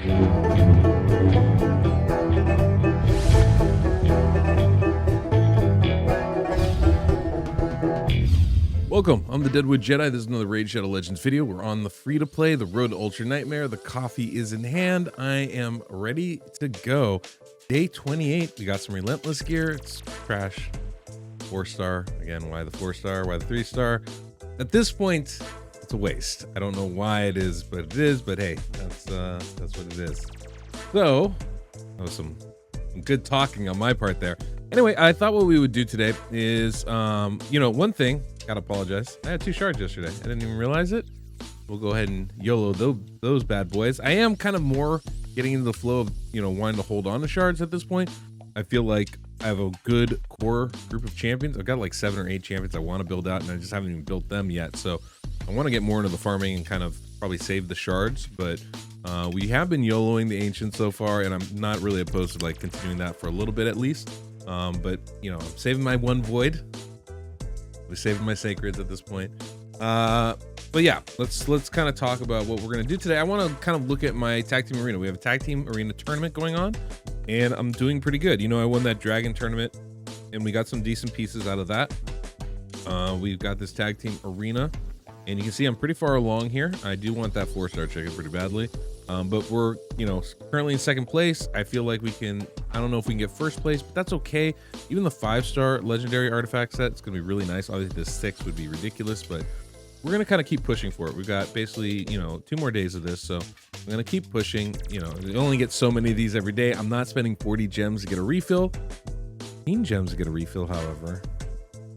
Welcome, I'm the DeadwoodJedi. This is another Raid Shadow Legends video. We're on the free-to-play, the Road to Ultra Nightmare. The coffee is in hand. I am ready to go. Day 28, we got some Relentless gear. It's trash. 4-star. Again, why the 4-star? Why the 3-star? At this point, it's a waste. I don't know why it is, but it is. But hey, that's what it is. So, that was some good talking on my part there. Anyway, I thought what we would do today is, one thing. Gotta apologize. I had 2 shards yesterday. I didn't even realize it. We'll go ahead and YOLO those bad boys. I am kind of more getting into the flow of, wanting to hold on to shards at this point. I feel like I have a good core group of champions. I've got like 7 or 8 champions I want to build out, and I just haven't even built them yet. So I want to get more into the farming and kind of probably save the shards. But we have been YOLOing the ancients so far, and I'm not really opposed to like continuing that for a little bit at least. But I'm saving my 1 void. We're saving my sacreds at this point. But yeah, let's kind of talk about what we're gonna do today. I want to kind of look at my tag team arena. We have a tag team arena tournament going on, and I'm doing pretty good. I won that dragon tournament, and we got some decent pieces out of that. We've got this tag team arena, and you can see I'm pretty far along here. I do want that 4-star chicken pretty badly. But we're, currently in 2nd place. I feel like I don't know if we can get 1st place, but that's okay. Even the 5-star legendary artifact set, it's going to be really nice. Obviously the 6 would be ridiculous, but we're going to kind of keep pushing for it. We've got basically, 2 more days of this. So I'm going to keep pushing. You only get so many of these every day. I'm not spending 40 gems to get a refill. 15 gems to get a refill, however.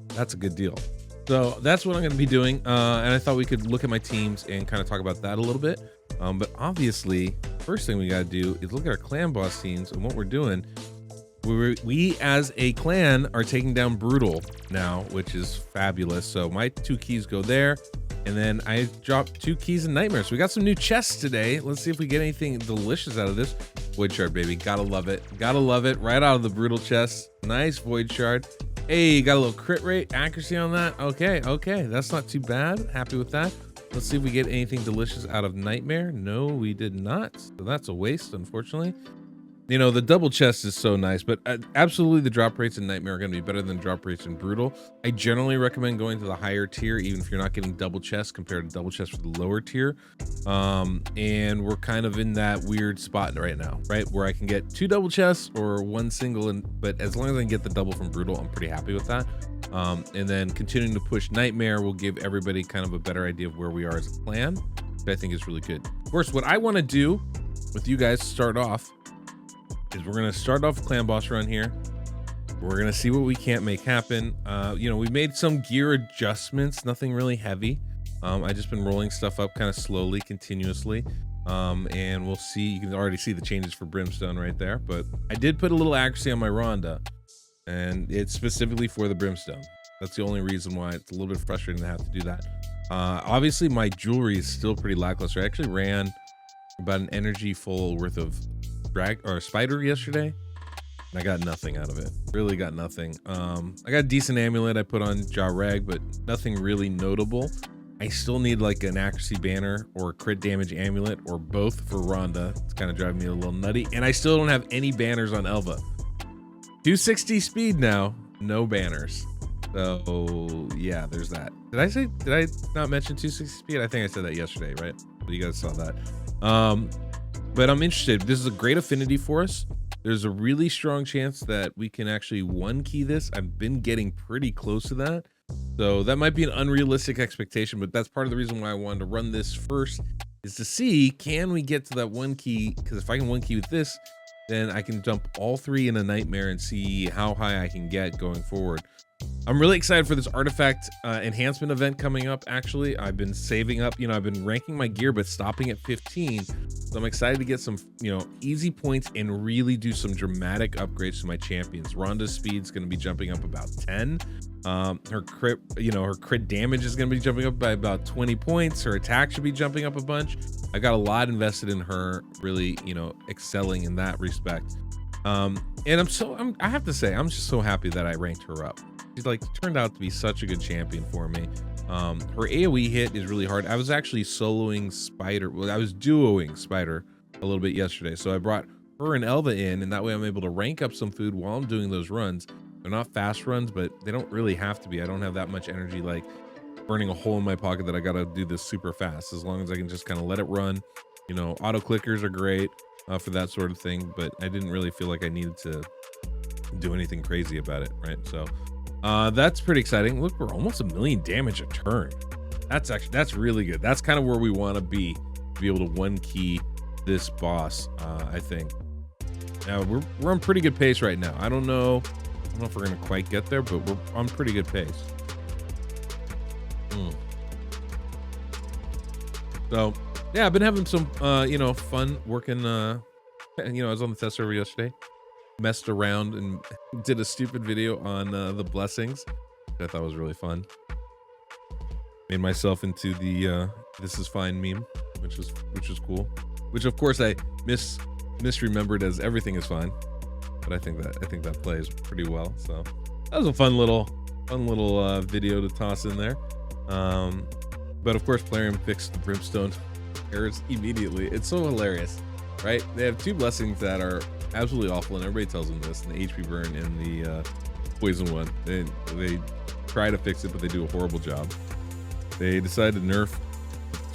That's a good deal. So that's what I'm going to be doing. And I thought we could look at my teams and kind of talk about that a little bit. But obviously, first thing we got to do is look at our clan boss teams and what we're doing. We as a clan are taking down Brutal now, which is fabulous. So my 2 keys go there, and then I dropped 2 keys in Nightmare. So we got some new chests today. Let's see if we get anything delicious out of this. Void shard, baby. Gotta love it. Gotta love it. Right out of the Brutal chest. Nice void shard. Hey, got a little crit rate accuracy on that. Okay. That's not too bad. Happy with that. Let's see if we get anything delicious out of Nightmare. No, we did not. So that's a waste, unfortunately. The double chest is so nice, but absolutely the drop rates in Nightmare are going to be better than drop rates in Brutal. I generally recommend going to the higher tier, even if you're not getting double chest compared to double chest for the lower tier. And we're kind of in that weird spot right now, right? Where I can get 2 double chests or 1 single, but as long as I can get the double from Brutal, I'm pretty happy with that. And then continuing to push Nightmare will give everybody kind of a better idea of where we are as a clan, which I think is really good. Of course, what I want to do with you guys to start off is we're going to start off clan boss run here. We're going to see what we can't make happen. We made some gear adjustments, nothing really heavy. I just been rolling stuff up kind of slowly, continuously. And we'll see, you can already see the changes for Brimstone right there, but I did put a little accuracy on my Rhonda, and it's specifically for the Brimstone. That's the only reason why it's a little bit frustrating to have to do that. Obviously my jewelry is still pretty lackluster. I actually ran about an energy full worth of spider yesterday, and I got nothing out of it. Really got nothing. I got a decent amulet I put on Jareg, but nothing really notable. I still need like an accuracy banner or a crit damage amulet or both for Rhonda. It's kind of driving me a little nutty, and I still don't have any banners on Elva. 260 speed now, no banners. So yeah, there's that. Did I not mention 260 speed? I think I said that yesterday, right? But you guys saw that. But I'm interested. This is a great affinity for us. There's a really strong chance that we can actually 1-key this. I've been getting pretty close to that. So that might be an unrealistic expectation, but that's part of the reason why I wanted to run this first, is to see, can we get to that 1-key? Because if I can 1-key with this, then I can dump all 3 in a Nightmare and see how high I can get going forward. I'm really excited for this artifact enhancement event coming up. Actually, I've been saving up, I've been ranking my gear, but stopping at 15. So I'm excited to get some, easy points and really do some dramatic upgrades to my champions. Rhonda's speed's going to be jumping up about 10. Her crit damage is going to be jumping up by about 20 points. Her attack should be jumping up a bunch. I got a lot invested in her really, excelling in that respect. And I have to say, I'm just so happy that I ranked her up. She's turned out to be such a good champion for me. Her AoE hit is really hard. I was actually soloing Spider. Well, I was duoing Spider a little bit yesterday. So I brought her and Elva in, and that way I'm able to rank up some food while I'm doing those runs. They're not fast runs, but they don't really have to be. I don't have that much energy like burning a hole in my pocket that I gotta do this super fast. As long as I can just kind of let it run. You know, auto clickers are great for that sort of thing, but I didn't really feel like I needed to do anything crazy about it, right? So that's pretty exciting. Look, we're almost 1 million damage a turn. That's really good. That's kind of where we want to be able to one key this boss. I think now we're on pretty good pace right now. I don't know if we're gonna quite get there, but we're on pretty good pace. So yeah, I've been having some you know, fun working. You know, I was on the test server yesterday, messed around and did a stupid video on the blessings, which I thought was really fun. Made myself into the "this is fine" meme, which was cool. Which of course I misremembered as "everything is fine," but I think that plays pretty well. So that was a fun little video to toss in there. But of course, Plarium fixed the brimstone errors immediately. It's so hilarious, right? They have two blessings that are absolutely awful, and everybody tells them this: the HP burn and the poison one. They try to fix it, but they do a horrible job. They decide to nerf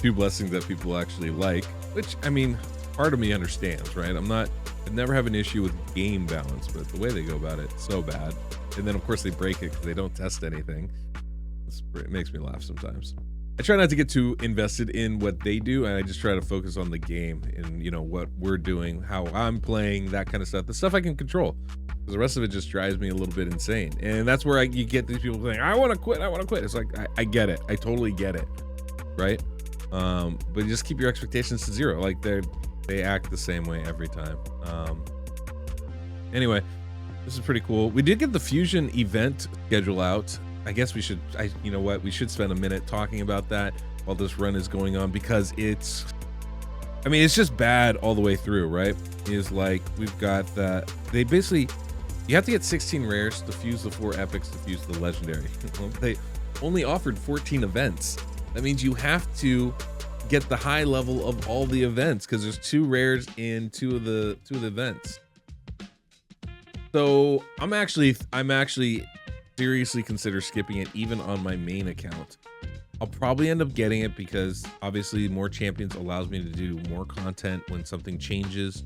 two blessings that people actually like, which, I mean, part of me understands, right? I never have an issue with game balance, but the way they go about it, so bad. And then of course they break it because they don't test anything. It makes me laugh sometimes. I try not to get too invested in what they do, and I just try to focus on the game and, you know, what we're doing, how I'm playing, that kind of stuff, the stuff I can control. Because the rest of it just drives me a little bit insane. And that's where you get these people saying, I want to quit. It's like, I get it. I totally get it. Right? But you just keep your expectations to zero. Like they act the same way every time. Anyway, this is pretty cool. We did get the Fusion event schedule out. I guess we should, you know what? We should spend a minute talking about that while this run is going on, because it's just bad all the way through, right? Is like, we've got that. They basically, you have to get 16 rares to fuse the 4 epics to fuse the legendary. They only offered 14 events. That means you have to get the high level of all the events, because there's 2 rares in two of the events. So I'm actually seriously consider skipping it, even on my main account. I'll probably end up getting it because obviously more champions allows me to do more content when something changes.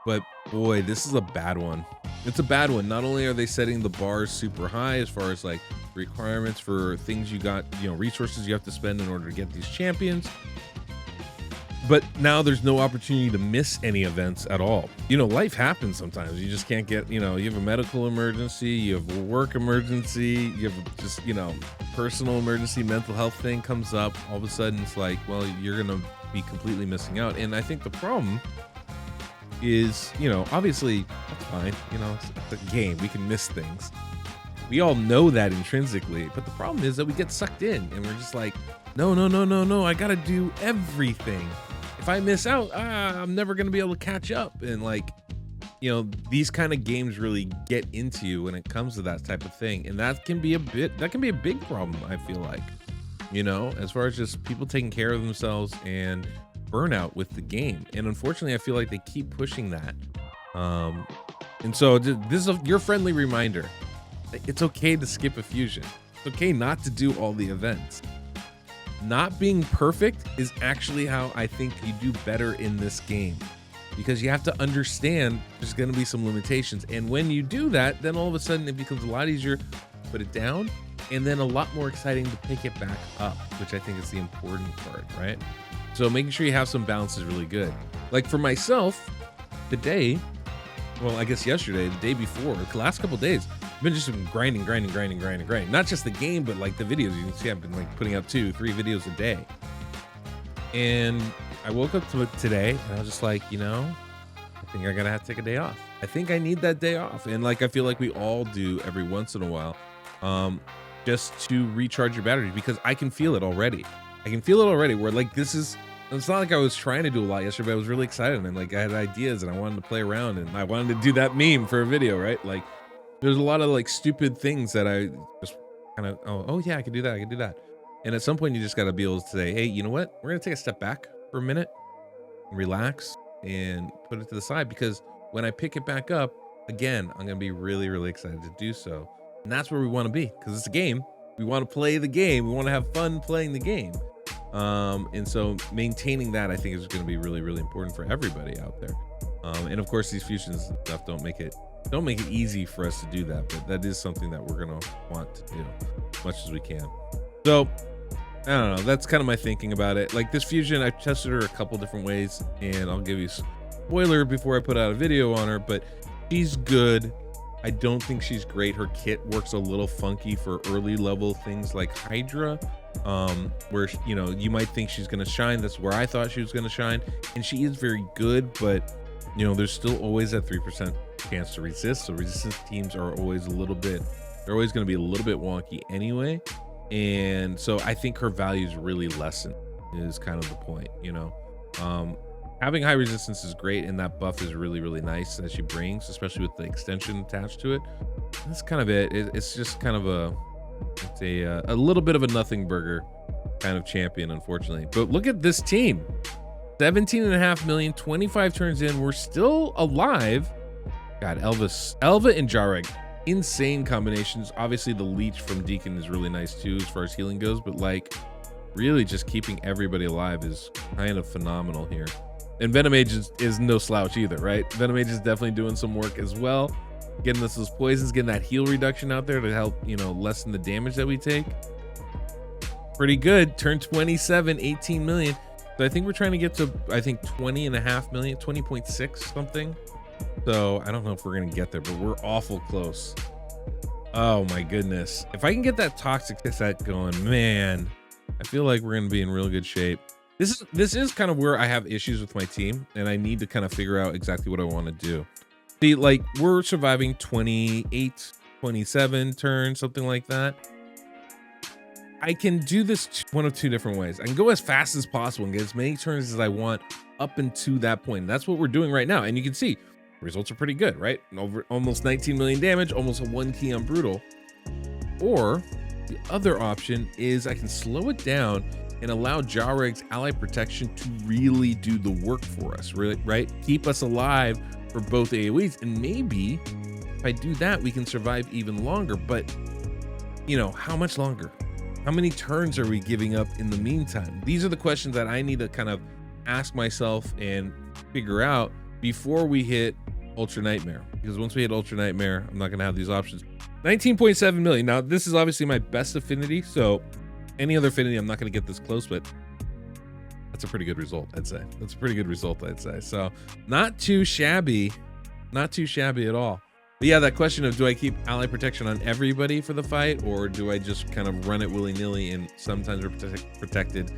But boy, this is a bad one. It's a bad one. Not only are they setting the bars super high as far as like requirements for things you got, you know, resources you have to spend in order to get these champions, but now there's no opportunity to miss any events at all. You know, life happens sometimes. You just can't get, you know, you have a medical emergency, you have a work emergency, you have just, you know, personal emergency, mental health thing comes up. All of a sudden it's like, well, you're going to be completely missing out. And I think the problem is, you know, obviously that's fine. You know, it's a game. We can miss things. We all know that intrinsically, but the problem is that we get sucked in and we're just like, no, I got to do everything. If I miss out, I'm never going to be able to catch up. And like, you know, these kind of games really get into you when it comes to that type of thing. And that can be a big problem, I feel like, you know, as far as just people taking care of themselves and burnout with the game. And unfortunately, I feel like they keep pushing that. And so this is your friendly reminder. It's okay to skip a fusion. It's okay not to do all the events. Not being perfect is actually how I think you do better in this game, because you have to understand there's going to be some limitations. And when you do that, then all of a sudden it becomes a lot easier to put it down, and then a lot more exciting to pick it back up, which I think is the important part, right? So making sure you have some balance is really good. Like for myself, today, well, I guess yesterday, the day before, the last couple of days, I've been just grinding. Not just the game, but like the videos. You can see I've been like putting up 2-3 videos a day. And I woke up to it today and I was just like, you know, I think I'm gonna have to take a day off. I think I need that day off. And like, I feel like we all do every once in a while, just to recharge your batteries, because I can feel it already. Where like, it's not like I was trying to do a lot yesterday, but I was really excited and like I had ideas and I wanted to play around and I wanted to do that meme for a video, right? Like there's a lot of like stupid things that I just kind of, oh yeah, I can do that. And at some point you just got to be able to say, hey, you know what? We're going to take a step back for a minute and relax and put it to the side, because when I pick it back up again, I'm gonna be really, really excited to do so. And that's where we want to be, because it's a game. We want to play the game. We want to have fun playing the game. And so maintaining that, I think, is going to be really, really important for everybody out there. And of course, these fusions and stuff don't make it easy for us to do that, but that is something that we're going to want to do as much as we can. So I don't know, that's kind of my thinking about it. Like this fusion, I tested her a couple different ways, and I'll give you a spoiler before I put out a video on her, but she's good. I don't think she's great. Her kit works a little funky for early level things like Hydra, where, you know, you might think she's going to shine. That's where I thought she was going to shine, and she is very good, but you know, there's still always that 3% chance to resist. So resistance teams are always they're always going to be a little bit wonky anyway. And so I think her value is really lessened, is kind of the point, you know. Having high resistance is great, and that buff is really, really nice that she brings, especially with the extension attached to it. That's kind of it. It's just kind of a little bit of a nothing burger kind of champion, unfortunately. But look at this team. 17.5 million, 25 turns in. We're still alive. God, Elva and Jareg, insane combinations. Obviously, the leech from Deacon is really nice too, as far as healing goes. But like, really, just keeping everybody alive is kind of phenomenal here. And Venomage is no slouch either, right? Venomage is definitely doing some work as well, getting us those poisons, getting that heal reduction out there to help, you know, lessen the damage that we take. Pretty good. Turn 27, 18 million. So I think we're trying to get to, I think, 20.5 million, 20.6 something. So I don't know if we're going to get there, but we're awful close. Oh my goodness. If I can get that toxic set going, man, I feel like we're going to be in real good shape. This is kind of where I have issues with my team, and I need to kind of figure out exactly what I want to do. See, like, we're surviving 28, 27 turns, something like that. I can do this one of two different ways. I can go as fast as possible and get as many turns as I want up into that point. And that's what we're doing right now. And you can see results are pretty good, right? Over almost 19 million damage, almost a 1 key on brutal. Or the other option is I can slow it down and allow Jareg's ally protection to really do the work for us, really, right? Keep us alive for both AoEs, and maybe if I do that, we can survive even longer. But you know, how much longer? How many turns are we giving up in the meantime? These are the questions that I need to kind of ask myself and figure out before we hit Ultra Nightmare, because once we hit Ultra Nightmare, I'm not going to have these options. 19.7 million. Now, this is obviously my best affinity, so any other affinity, I'm not going to get this close, but that's a pretty good result, I'd say. That's a pretty good result, I'd say. So not too shabby, not too shabby at all. But yeah, that question of, do I keep ally protection on everybody for the fight, or do I just kind of run it willy-nilly and sometimes we're protected,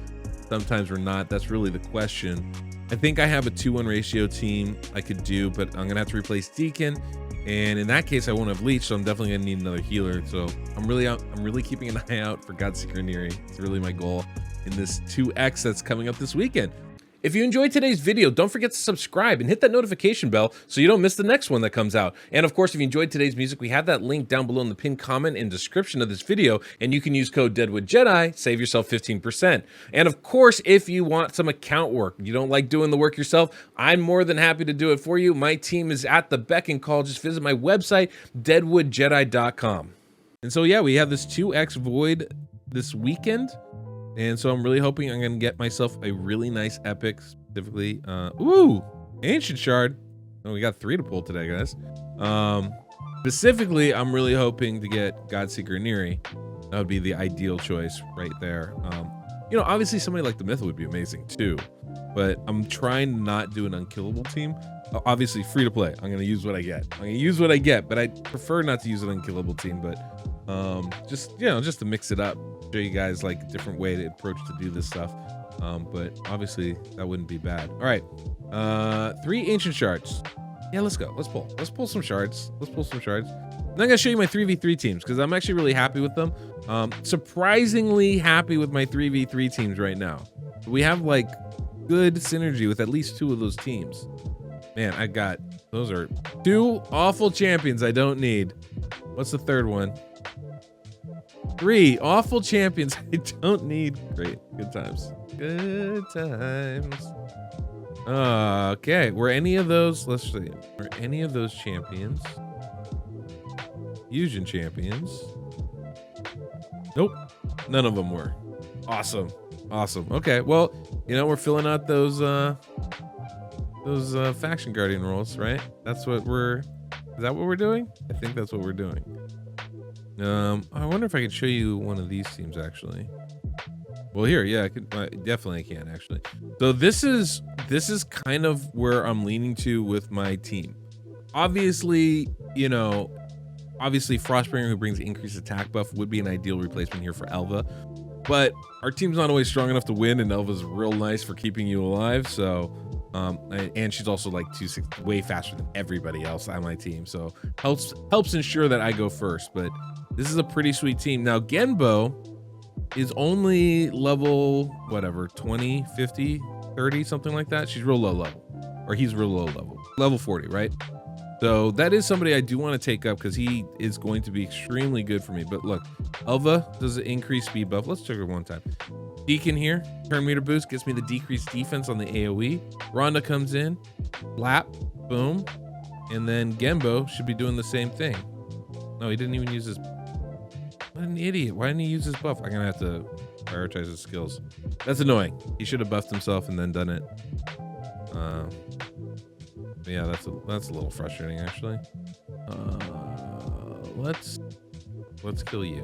sometimes we're not? That's really the question. I think I have a 2-1 ratio team I could do, but I'm going to have to replace Deacon. And in that case, I won't have Leech, so I'm definitely gonna need another healer. So I'm really keeping an eye out for Godseeker Neri. It's really my goal in this 2X that's coming up this weekend. If you enjoyed today's video, don't forget to subscribe and hit that notification bell so you don't miss the next one that comes out. And of course, if you enjoyed today's music, we have that link down below in the pinned comment and description of this video, and you can use code DeadwoodJedi, save yourself 15%. And of course, if you want some account work, you don't like doing the work yourself, I'm more than happy to do it for you. My team is at the beck and call. Just visit my website, DeadwoodJedi.com. And so yeah, we have this 2X Void this weekend. And so I'm really hoping I'm going to get myself a really nice epic, specifically, ooh, Ancient Shard. Oh, we got 3 to pull today, guys. Specifically, I'm really hoping to get Godseeker Neri. That would be the ideal choice right there. You know, obviously somebody like the Myth would be amazing too, but I'm trying to not do an unkillable team. Obviously free to play. I'm going to use what I get. I'm going to use what I get, but I prefer not to use an unkillable team, but just, you know, just to mix it up, show you guys like a different way to approach to do this stuff. But obviously that wouldn't be bad. All right, 3 ancient shards. Yeah, let's go. Let's pull some shards. Let's pull some shards. I'm not gonna show you my 3v3 teams because I'm actually really happy with them. Surprisingly happy with my 3v3 teams right now. We have like good synergy with at least 2 of those teams. Man, I got, those are 2 awful champions I don't need. What's the third one? 3 awful champions I don't need. Great, good times. Good times. Okay, were any of those, let's see, were any of those champions fusion champions? Nope, none of them were. Awesome. Okay, well, you know, we're filling out those faction guardian roles, right? Is that what we're doing? I think that's what we're doing. I wonder if I can show you one of these teams actually. Well, here, yeah, I could definitely can actually. So this is kind of where I'm leaning to with my team. Obviously, you know, Frostbringer, who brings increased attack buff, would be an ideal replacement here for Elva. But our team's not always strong enough to win, and Elva's real nice for keeping you alive. So, and she's also like 260, way faster than everybody else on my team. So helps ensure that I go first. But this is a pretty sweet team. Now, Genbo is only level, whatever, 20, 50, 30, something like that. She's real low level, or he's real low level, level 40, right? So that is somebody I do want to take up because he is going to be extremely good for me. But look, Elva does an increased speed buff. Let's check it one time. Deacon here, turn meter boost, gets me the decreased defense on the AoE. Rhonda comes in, slap, boom. And then Genbo should be doing the same thing. No, he didn't even use his... What an idiot. Why didn't he use his buff? I'm going to have to prioritize his skills. That's annoying. He should have buffed himself and then done it. Yeah, that's a little frustrating actually. Let's kill you.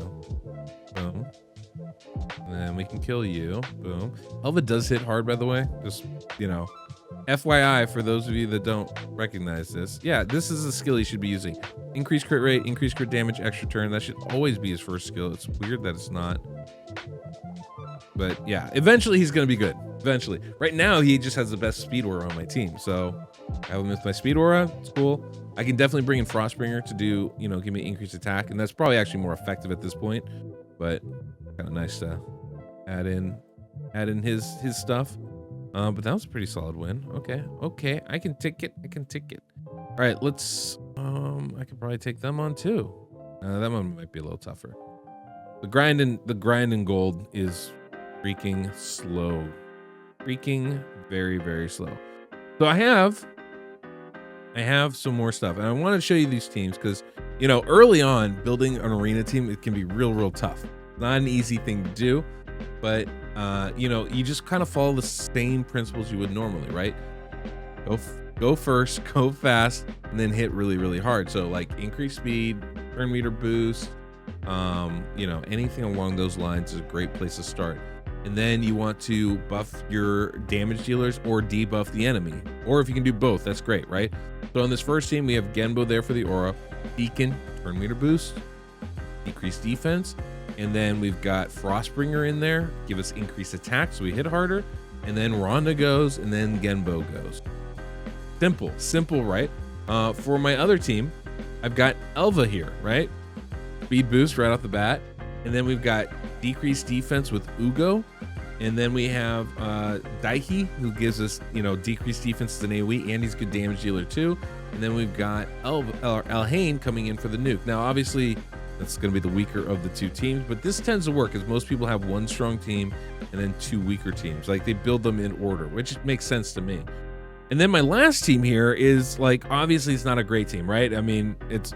Boom. And then we can kill you. Boom. Elva does hit hard, by the way. Just, you know, FYI for those of you that don't recognize this. Yeah, this is a skill he should be using. Increased crit rate, increased crit damage, extra turn. That should always be his first skill. It's weird that it's not. But yeah, eventually he's going to be good. Eventually. Right now, he just has the best speed aura on my team. So I have him with my speed aura. It's cool. I can definitely bring in Frostbringer to do, you know, give me increased attack. And that's probably actually more effective at this point. But kind of nice to add in his stuff. But that was a pretty solid win. Okay. I can take it. All right, let's, I could probably take them on too. That one might be a little tougher. The grind and gold is freaking slow. Freaking very, very slow. So I have some more stuff, and I want to show you these teams because, you know, early on building an arena team, it can be real tough. Not an easy thing to do, but you know, you just kind of follow the same principles you would normally, right? Go first, go fast, and then hit really hard. So like increase speed, turn meter boost, you know, anything along those lines is a great place to start. And then you want to buff your damage dealers or debuff the enemy. Or if you can do both, that's great, right? So on this first team, we have Genbo there for the aura, Beacon, turn meter boost, decreased defense. And then we've got Frostbringer in there, give us increased attack so we hit harder. And then Rhonda goes, and then Genbo goes. Simple, right? For my other team, I've got Elva here, right? Speed boost right off the bat. And then we've got decreased defense with Ugo. And then we have Daichi, who gives us, you know, decreased defense as an AoE, and he's good damage dealer too. And then we've got Elhain coming in for the nuke. Now, obviously, that's going to be the weaker of the two teams, but this tends to work because most people have one strong team and then two weaker teams. Like, they build them in order, which makes sense to me. And then my last team here is, like, obviously it's not a great team, right? I mean, it's,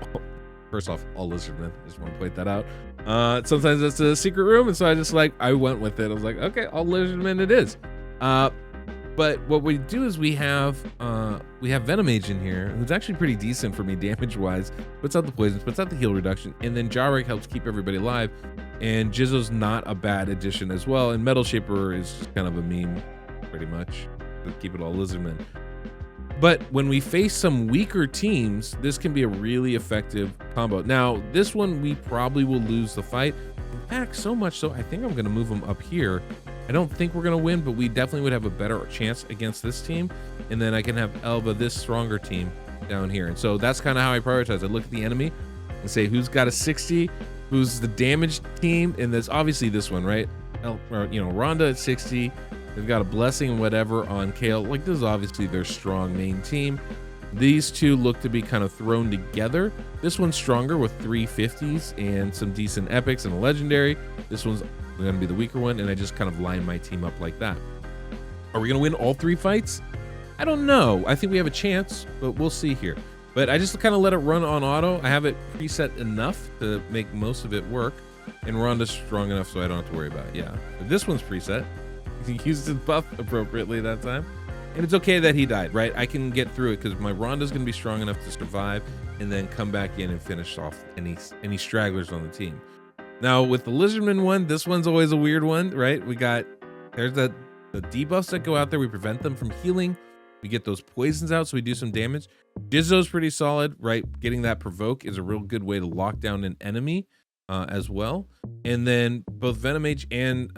first off, all lizardmen. I just want to point that out. Sometimes it's a secret room, and so I went with it. I was like, okay, all lizardmen it is. But what we do is we have Venomage in here, who's actually pretty decent for me damage-wise. Puts out the poisons, puts out the heal reduction, and then Jarek helps keep everybody alive. And Jizzo's not a bad addition as well. And Metal Shaper is just kind of a meme, pretty much, to keep it all lizardmen. But when we face some weaker teams, this can be a really effective combo. Now, this one, we probably will lose the fight. In fact, so much so, I think I'm going to move them up here. I don't think we're going to win, but we definitely would have a better chance against this team. And then I can have Elva, this stronger team, down here. And so that's kind of how I prioritize. I look at the enemy and say, who's got a 60? Who's the damage team? And there's obviously this one, right? Rhonda at 60. They've got a blessing and whatever on Kale. Like, this is obviously their strong main team. These two look to be kind of thrown together. This one's stronger with 350s and some decent epics and a legendary. This one's going to be the weaker one, and I just kind of line my team up like that. Are we going to win all three fights? I don't know. I think we have a chance, but we'll see here. But I just kind of let it run on auto. I have it preset enough to make most of it work. And Rhonda's strong enough so I don't have to worry about it. Yeah, but this one's preset. He used his buff appropriately that time. And it's okay that he died, right? I can get through it because my Rhonda's going to be strong enough to survive and then come back in and finish off any stragglers on the team. Now, with the Lizardman one, this one's always a weird one, right? There's the debuffs that go out there. We prevent them from healing. We get those poisons out, so we do some damage. Jizzo's pretty solid, right? Getting that provoke is a real good way to lock down an enemy as well. And then both Venomage and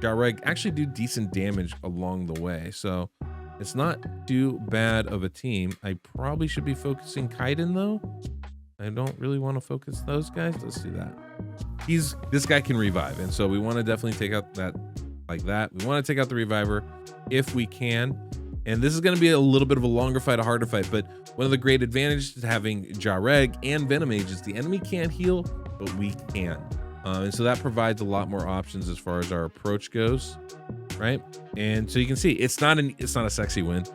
Jareg actually do decent damage along the way. So it's not too bad of a team. I probably should be focusing Kaiden though. I don't really want to focus those guys. Let's do that. This guy can revive. And so we want to definitely take out that like that. We want to take out the reviver if we can. And this is going to be a little bit of a longer fight, a harder fight. But one of the great advantages to having Jareg and Venomage is the enemy can't heal, but we can. And so that provides a lot more options as far as our approach goes, right? And so you can see it's not a sexy win,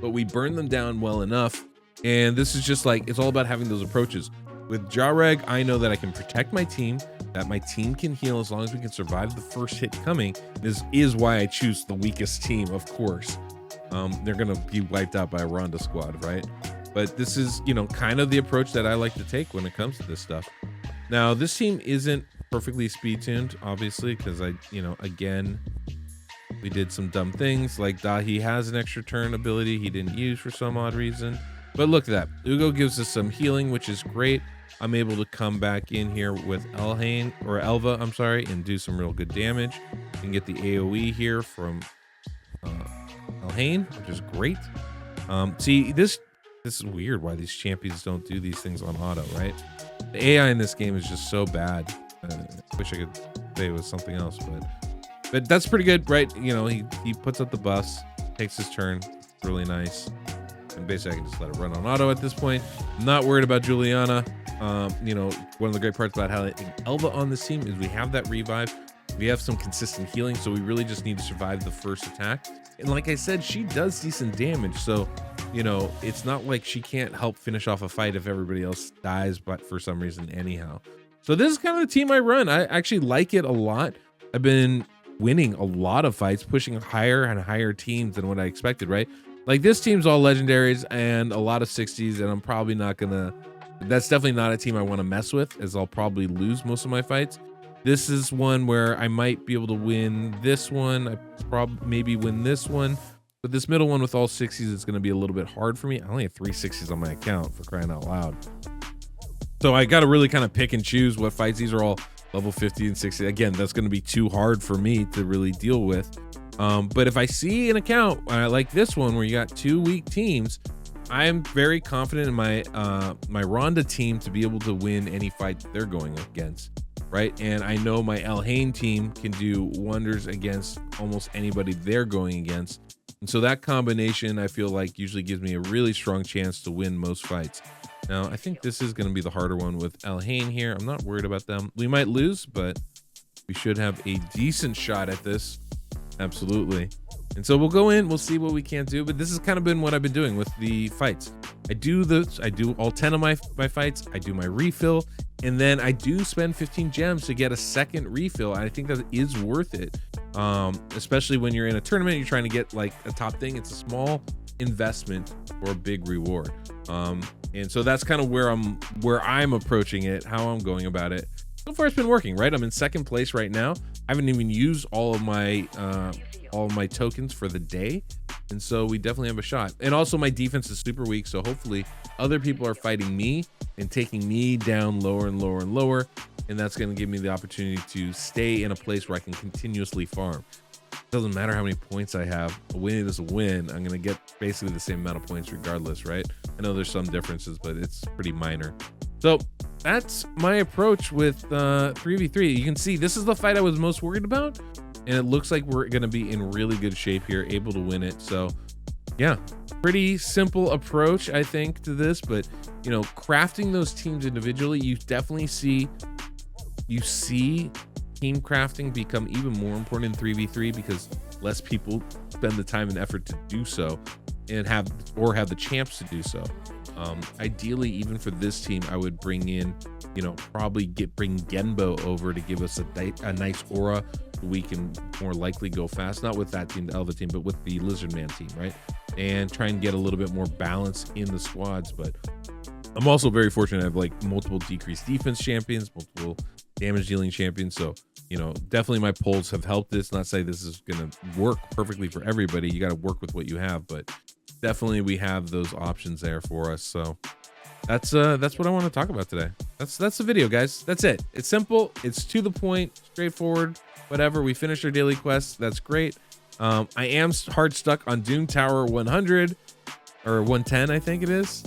but we burn them down well enough. And this is just like, it's all about having those approaches. With Jareg, I know that I can protect my team, that my team can heal as long as we can survive the first hit coming. This is why I choose the weakest team, of course. They're gonna be wiped out by a Rhonda squad, right? But this is, you know, kind of the approach that I like to take when it comes to this stuff. Now, this team isn't perfectly speed tuned, obviously, because again, we did some dumb things. Like Dahi has an extra turn ability he didn't use for some odd reason. But look at that. Ugo gives us some healing, which is great. I'm able to come back in here with Elva, I'm sorry, and do some real good damage. You can get the AoE here from Elhain, which is great. See, this is weird why these champions don't do these things on auto, right? The AI in this game is just so bad. I wish I could say it was something else, but that's pretty good, right? You know, he puts up the bus, takes his turn, really nice. And basically I can just let it run on auto at this point. I'm not worried about Juliana. You know, one of the great parts about having Elva on this team is we have that revive. We have some consistent healing, so we really just need to survive the first attack. And like I said, she does decent damage, so you know, it's not like she can't help finish off a fight if everybody else dies, but for some reason anyhow. So this is kind of the team I run. I actually like it a lot. I've been winning a lot of fights, pushing higher and higher teams than what I expected, right? Like this team's all legendaries and a lot of 60s, and I'm probably not gonna, that's definitely not a team I want to mess with, as I'll probably lose most of my fights. This is one where I might be able to win this one. I probably maybe win this one, but this middle one with all 60s is going to be a little bit hard for me. I only have 3 60s on my account, for crying out loud. So I got to really kind of pick and choose what fights. These are all level 50 and 60. Again, that's going to be too hard for me to really deal with. But if I see an account like this one where you got 2 weak teams, I'm very confident in my my Rhonda team to be able to win any fight that they're going against, right? And I know my Elhain team can do wonders against almost anybody they're going against. And so that combination, I feel like, usually gives me a really strong chance to win most fights. Now, I think this is going to be the harder one with Elhain here. I'm not worried about them. We might lose, but we should have a decent shot at this. Absolutely. And so we'll go in, we'll see what we can't do, but this has kind of been what I've been doing with the fights. I do all 10 of my fights, I do my refill, and then I do spend 15 gems to get a second refill. I think that is worth it. Especially when you're in a tournament, you're trying to get like a top thing. It's a small investment for a big reward. And so that's kind of where I'm approaching it, how I'm going about it. So far it's been working, right? I'm in second place right now. I haven't even used all of my tokens for the day, and so we definitely have a shot. And also my defense is super weak, so hopefully other people are fighting me and taking me down lower and lower and lower, and that's going to give me the opportunity to stay in a place where I can continuously farm. It doesn't matter how many points I have. A win is a win. I'm going to get basically the same amount of points regardless, right? I know there's some differences, but it's pretty minor. So that's my approach with 3v3. You can see this is the fight I was most worried about, and it looks like we're going to be in really good shape here, able to win it. So yeah, pretty simple approach, I think, to this. But you know, crafting those teams individually, you definitely see team crafting become even more important in 3v3 because less people spend the time and effort to do so. and have the champs to do so. Ideally, even for this team, I would bring in, probably bring Genbo over to give us a nice aura. We can more likely go fast, not with that team, the Elva team, but with the Lizard Man team, right? And try and get a little bit more balance in the squads. But I'm also very fortunate to have like multiple decreased defense champions, multiple damage dealing champions. So, definitely my polls have helped this. Not say this is going to work perfectly for everybody. You got to work with what you have, but definitely we have those options there for us. So that's what I want to talk about today. That's the video, guys. That's it. It's simple. It's to the point, straightforward, whatever. We finished our daily quests. That's great. I am hard stuck on Doom Tower 100 or 110. I think it is.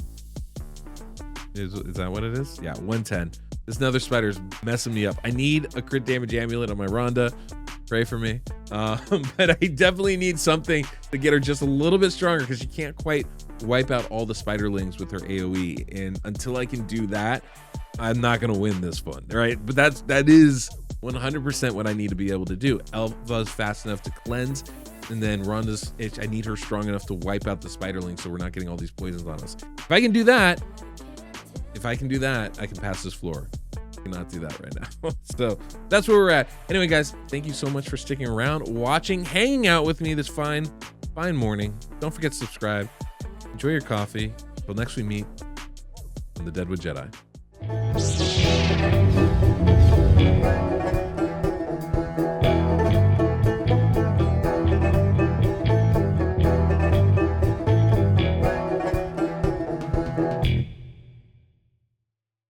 Is that what it is? Yeah, 110. This nether spider's messing me up. I need a crit damage amulet on my Rhonda. Pray for me. But I definitely need something to get her just a little bit stronger, because she can't quite wipe out all the spiderlings with her AoE. And until I can do that, I'm not going to win this one. Right? But that is 100% what I need to be able to do. Elva's fast enough to cleanse, and then Rhonda's, I need her strong enough to wipe out the spiderlings so we're not getting all these poisons on us. If I can do that, I can pass this floor. I cannot do that right now. So that's where we're at. Anyway, guys, thank you so much for sticking around, watching, hanging out with me this fine morning. Don't forget to subscribe. Enjoy your coffee. Until next we meet on the Deadwood Jedi.